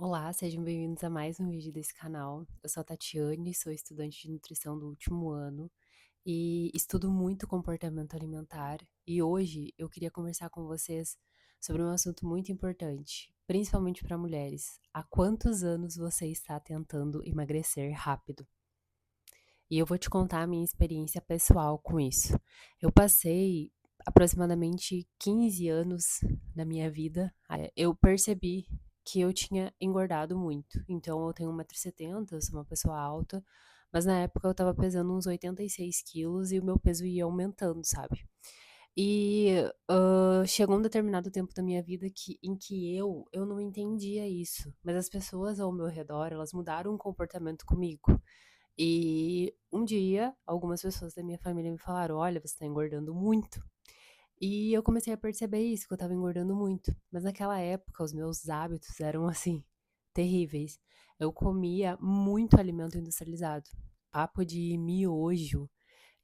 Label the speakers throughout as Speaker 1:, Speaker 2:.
Speaker 1: Olá, sejam bem-vindos a mais um vídeo desse canal. Eu sou a Tatiane, sou estudante de nutrição do último ano e estudo muito comportamento alimentar. E hoje eu queria conversar com vocês sobre um assunto muito importante, principalmente para mulheres. Há quantos anos você está tentando emagrecer rápido? E eu vou te contar a minha experiência pessoal com isso. Eu passei aproximadamente 15 anos na minha vida. Eu percebi que eu tinha engordado muito. Então eu tenho 1,70 m, eu sou uma pessoa alta, mas na época eu estava pesando uns 86 quilos e o meu peso ia aumentando, sabe? E chegou um determinado tempo da minha vida em que eu não entendia isso, mas as pessoas ao meu redor, elas mudaram o comportamento comigo. E um dia, algumas pessoas da minha família me falaram: "Olha, você tá engordando muito". E eu comecei a perceber isso, que eu estava engordando muito. Mas naquela época, os meus hábitos eram assim, terríveis. Eu comia muito alimento industrializado. Papo de miojo,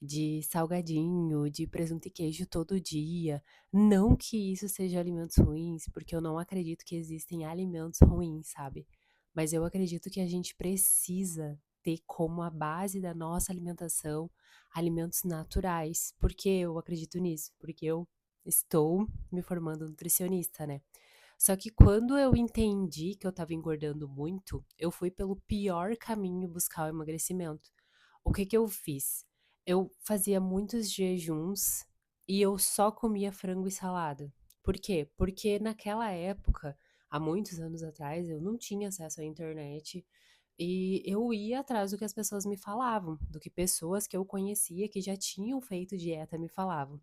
Speaker 1: de salgadinho, de presunto e queijo todo dia. Não que isso seja alimentos ruins, porque eu não acredito que existem alimentos ruins, sabe? Mas eu acredito que a gente precisa ter como a base da nossa alimentação alimentos naturais. Por que eu acredito nisso? Porque eu estou me formando nutricionista, né? Só que quando eu entendi que eu estava engordando muito, eu fui pelo pior caminho buscar o emagrecimento. O que que eu fiz? Eu fazia muitos jejuns e eu só comia frango e salada. Por quê? Porque naquela época, há muitos anos atrás, eu não tinha acesso à internet e eu ia atrás do que as pessoas me falavam, do que pessoas que eu conhecia que já tinham feito dieta me falavam.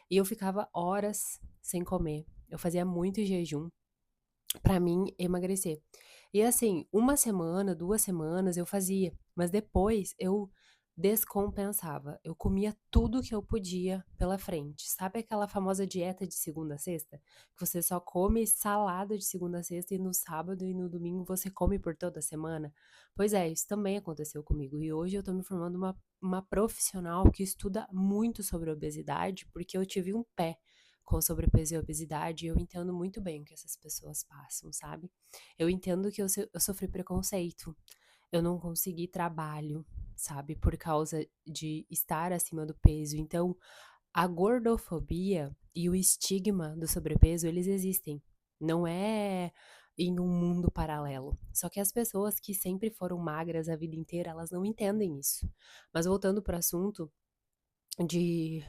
Speaker 1: E eu ficava horas sem comer. Eu fazia muito jejum pra mim emagrecer. E assim, uma semana, 2 semanas eu fazia, mas depois eu descompensava. Eu comia tudo que eu podia pela frente. Sabe aquela famosa dieta de segunda a sexta? Que você só come salada de segunda a sexta e no sábado e no domingo você come por toda a semana? Pois é, isso também aconteceu comigo. E hoje eu tô me formando uma profissional que estuda muito sobre obesidade, porque eu tive um pé com sobrepeso e obesidade, eu entendo muito bem o que essas pessoas passam, sabe? Eu entendo que eu sofri preconceito, eu não consegui trabalho, sabe? Por causa de estar acima do peso. Então, a gordofobia e o estigma do sobrepeso, eles existem. Não é em um mundo paralelo. Só que as pessoas que sempre foram magras a vida inteira, elas não entendem isso. Mas voltando para o assunto de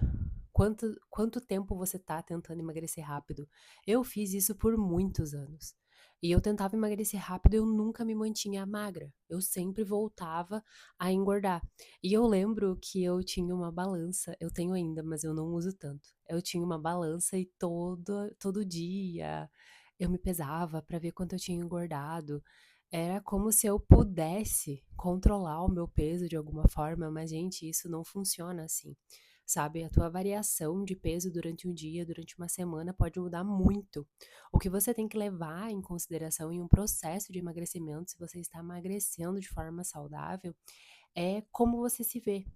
Speaker 1: quanto tempo você tá tentando emagrecer rápido. Eu fiz isso por muitos anos. E eu tentava emagrecer rápido e eu nunca me mantinha magra. Eu sempre voltava a engordar. E eu lembro que eu tinha uma balança, eu tenho ainda, mas eu não uso tanto. Eu tinha uma balança e todo dia eu me pesava para ver quanto eu tinha engordado. Era como se eu pudesse controlar o meu peso de alguma forma, mas gente, isso não funciona assim, sabe? A tua variação de peso durante um dia, durante uma semana pode mudar muito. O que você tem que levar em consideração em um processo de emagrecimento, se você está emagrecendo de forma saudável, é como você se vê,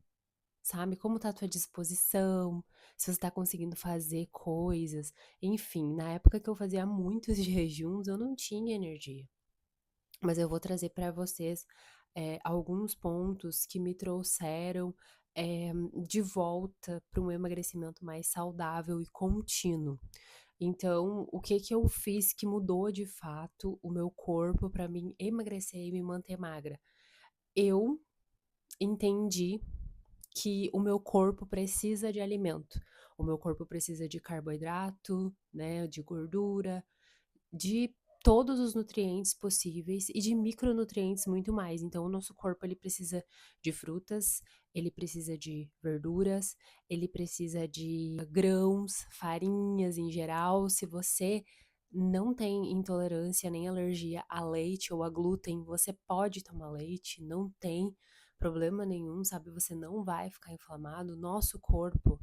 Speaker 1: sabe? Como tá a tua disposição, se você tá conseguindo fazer coisas. Enfim, na época que eu fazia muitos jejuns, eu não tinha energia. Mas eu vou trazer para vocês, alguns pontos que me trouxeram, de volta para um emagrecimento mais saudável e contínuo. Então, o que que eu fiz que mudou de fato o meu corpo para mim emagrecer e me manter magra? Eu entendi que o meu corpo precisa de alimento. O meu corpo precisa de carboidrato, né, de gordura, de todos os nutrientes possíveis e de micronutrientes muito mais. Então, o nosso corpo ele precisa de frutas, ele precisa de verduras, ele precisa de grãos, farinhas em geral. Se você não tem intolerância nem alergia a leite ou a glúten, você pode tomar leite, não tem problema nenhum, sabe? Você não vai ficar inflamado. Nosso corpo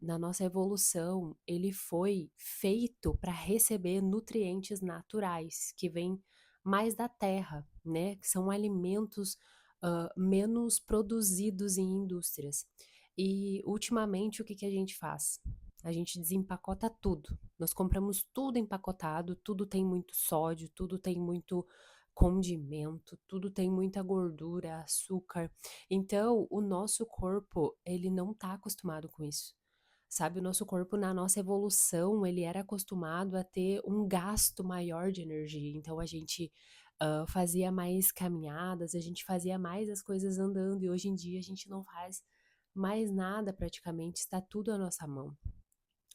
Speaker 1: na nossa evolução, ele foi feito para receber nutrientes naturais, que vêm mais da terra, né? Que são alimentos menos produzidos em indústrias. E ultimamente, o que que a gente faz? a gente desempacota tudo. Nós compramos tudo empacotado, tudo tem muito sódio, tudo tem muito condimento, tudo tem muita gordura, açúcar. Então, o nosso corpo, ele não tá acostumado com isso. Sabe, o nosso corpo na nossa evolução, ele era acostumado a ter um gasto maior de energia, então a gente, fazia mais caminhadas, a gente fazia mais as coisas andando e hoje em dia a gente não faz mais nada praticamente, está tudo à nossa mão.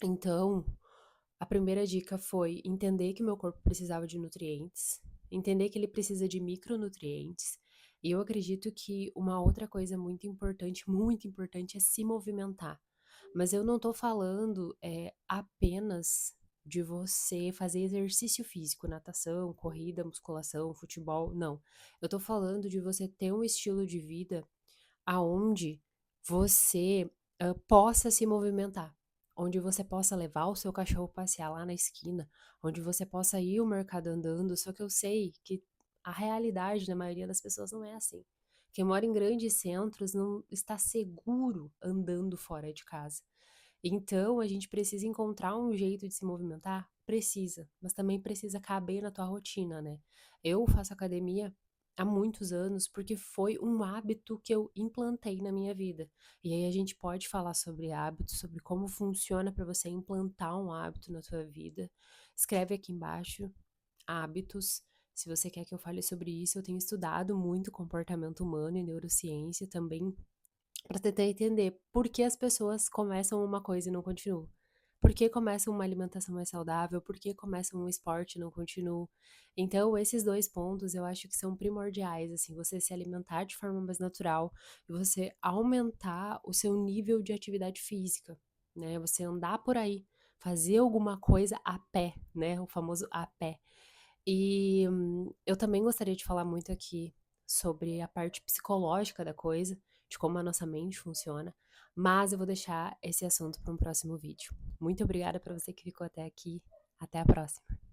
Speaker 1: Então, a primeira dica foi entender que meu corpo precisava de nutrientes, entender que ele precisa de micronutrientes, e eu acredito que uma outra coisa muito importante é se movimentar. Mas eu não tô falando, apenas de você fazer exercício físico, natação, corrida, musculação, futebol, não. Eu tô falando de você ter um estilo de vida aonde você, possa se movimentar, onde você possa levar o seu cachorro passear lá na esquina, onde você possa ir ao mercado andando, só que eu sei que a realidade da maioria das pessoas não é assim. Quem mora em grandes centros não está seguro andando fora de casa. Então, a gente precisa encontrar um jeito de se movimentar? Precisa, mas também precisa caber na tua rotina, né? Eu faço academia há muitos anos porque foi um hábito que eu implantei na minha vida. E aí a gente pode falar sobre hábitos, sobre como funciona para você implantar um hábito na tua vida. Escreve aqui embaixo hábitos. Se você quer que eu fale sobre isso, eu tenho estudado muito comportamento humano e neurociência também para tentar entender por que as pessoas começam uma coisa e não continuam. Por que começam uma alimentação mais saudável? Por que começam um esporte e não continuam? Então, esses 2 pontos eu acho que são primordiais, assim, você se alimentar de forma mais natural e você aumentar o seu nível de atividade física, né, você andar por aí, fazer alguma coisa a pé, né, o famoso a pé. E, eu também gostaria de falar muito aqui sobre a parte psicológica da coisa, de como a nossa mente funciona, mas eu vou deixar esse assunto para um próximo vídeo. Muito obrigada para você que ficou até aqui. Até a próxima.